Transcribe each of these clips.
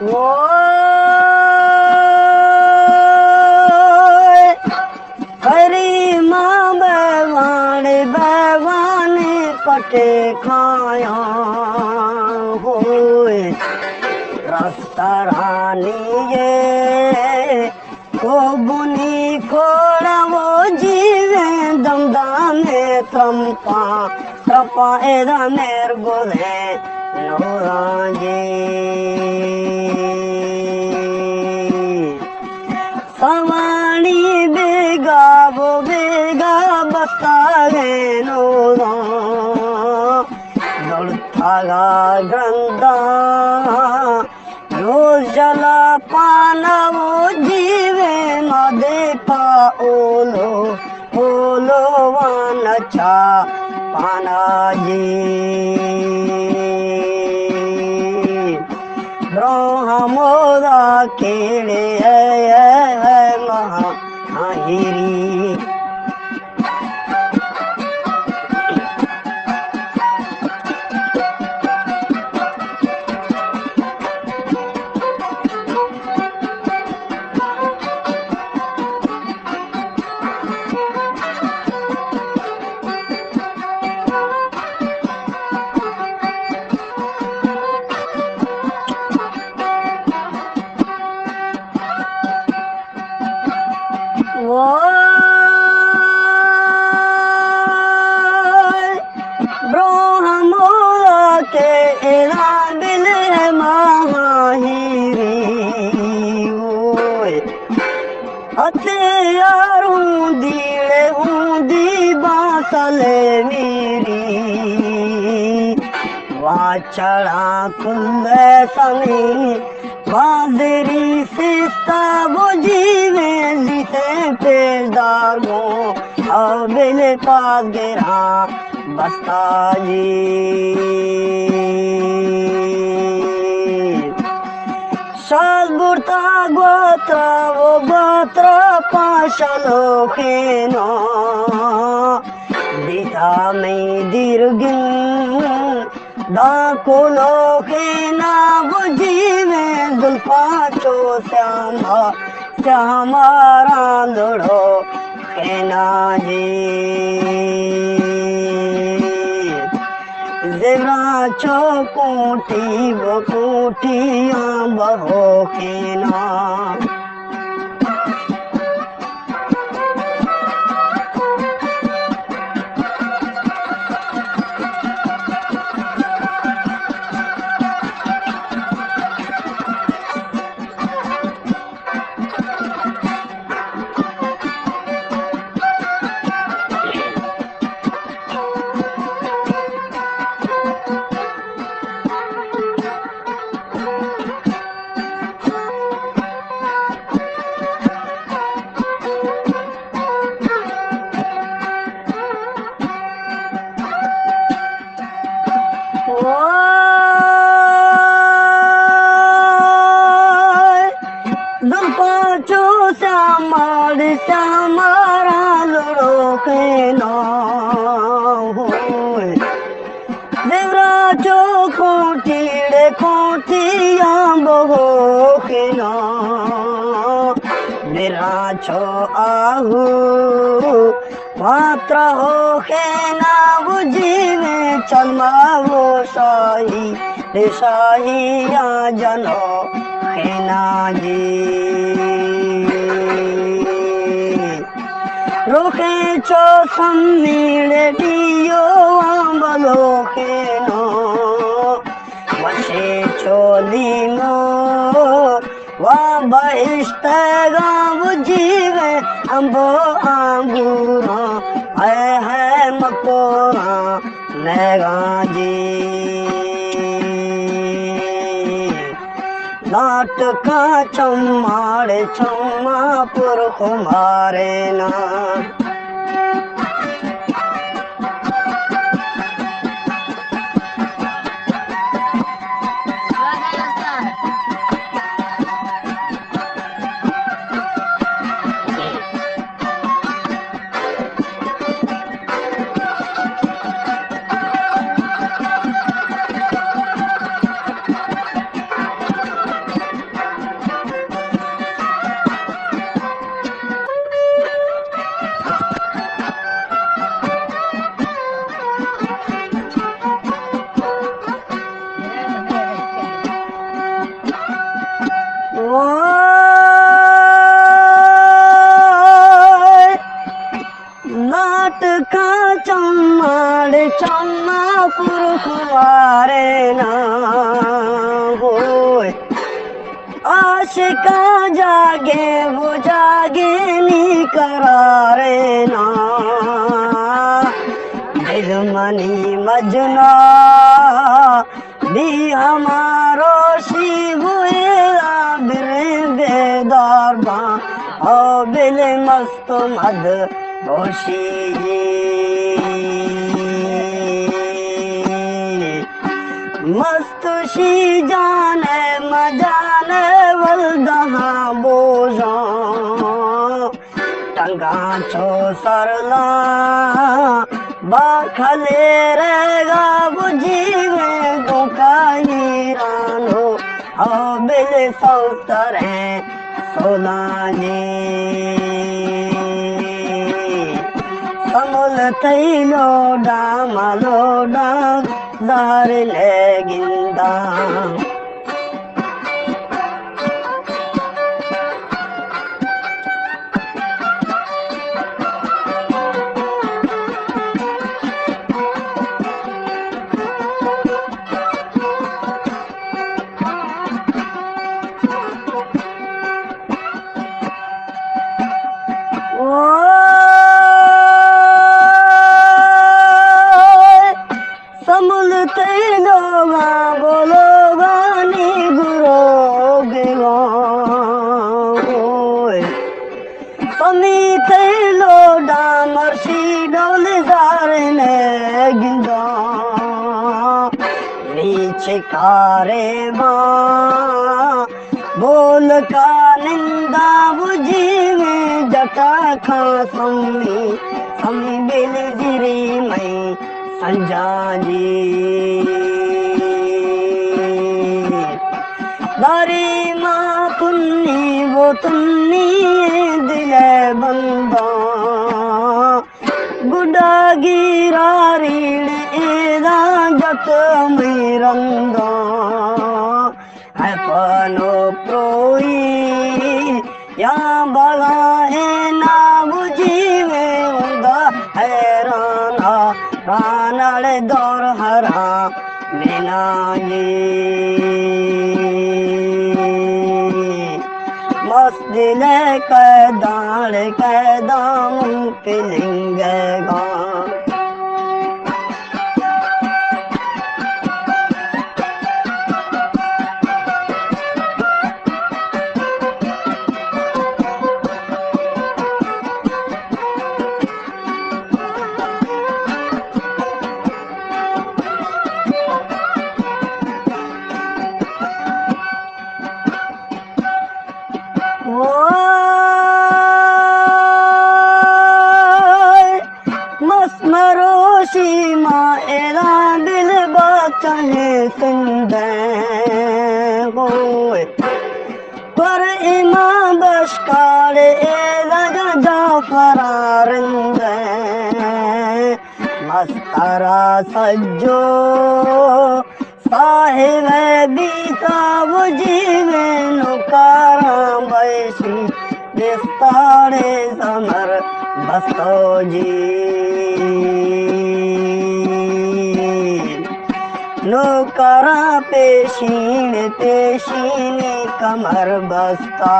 वो हरी माँ बेवाने पटे खाया होए रास्ता रानी ये को बुनी खोड़ा वो जीवे दमदा में त्रपा एदा मेर बोले नौरांगे सवानी बेगा वो बेगा बतावे नौरा दौड़ता गंदा रोज जला पाना वो जीवे मदे ओलो ओलो वान चा पाना जी ब्रह्मोदा केड़े है महाहिरी ब्रह्मोदा के एरा बिल है महाहिरी हथियारों दीड़े ऊंदी बासले मेरी वाचड़ा कुंदे सनी बादरी सिस्ता वो जीवे लिखे पेदारो अबिल पास गिरा बस्ता जी सदबुरता गोत्र वो गोत्र पाशलो खेनो दिता में दीर्घिन दाकुलो खेना वो जीवे दुल्पाचो श्यामा रांधड़ो खेना जी जेवरा चौकोटी वो कोटियाँ बहो खेना दुल्पाचो श्यामारा लड़ो के नाम देवरा चो कोटीड़े कोटियाँ बहो के नाम मेरा छो आहू मात्र हो के नाम जीवे चलमा वो शाही या जनो खेना जी रोके चो सम्मीड़े दियो आंबलो खेनो वशे चोली मो वा बहिष्ट गाँव जीवे अम्बो आंगूरा है मकोरा नेगा जी नाटका चम्माड़े चम्मापुर कुमारे ना खा चम्माड़ चम्मा पुरखवारे ना होए आशिका जागे वो जागे नी करारे ना दिल मनी मजना भी हमारो शिवुए बेदार बा ओ बिल मस्त मद होशी मस्त शी जाने मजाने वल्दहा बोझा टंगा छो सरला बाखले रहेगा बुझी में गोकाई रानो हो बिल सौतर है सोलाने कमल थैलो डामलो डाम दार लेगिंदा छिकारे माँ बोल का निंदा बुझी में जटा खा समी समी बिल गिरी मई संजा जी दारी माँ तुन्नी वो तुन्नी दिल बंदा गुडा गिरारी जत मिरंदा है पनो प्रोई या बला है ना बुझी में उदा है राना रानड़ दौर हरा बिना ये मस्जिद कैदाम पिलिंगेगा पर इमाम बशकार फरारंद मस्तरा सज्जो साहिब बीता बुझी में नुकारा बैसी बिस्तारे समर बसो जी नौकरा पेशीन पेशीन कमर बस्ता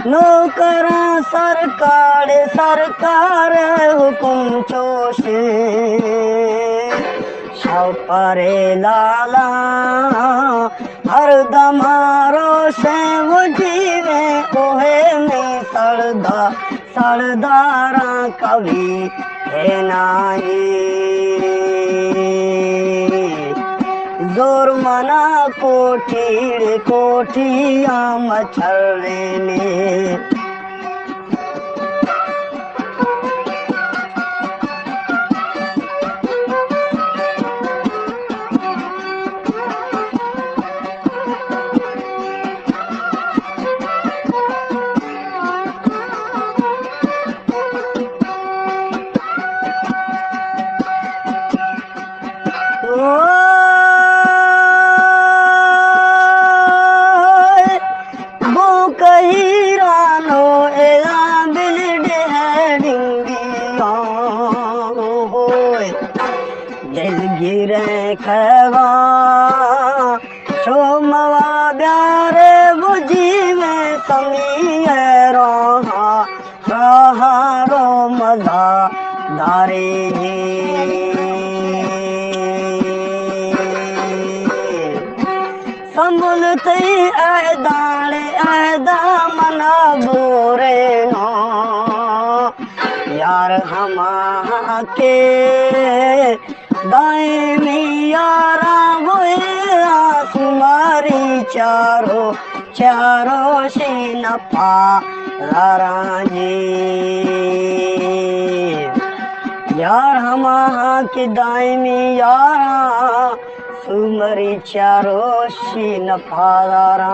नौकरा सरकार सरकार हुकुम चोशे छपरे लाला हर दमारो से मुझी में ओहे में सरदारा कवि है नाई जोर मना कोठिया मच्छरे में गिरे खगा सोमवा प्यारे बुझी में समीए रो मधा धारे जी संभलते दाणे मना बोरे नो यार हम के दाएं में यारा बोया तुम्हारी चारो से न पारा जी यार हम के दाएं में यारा तुम्हारी चारो से न पारा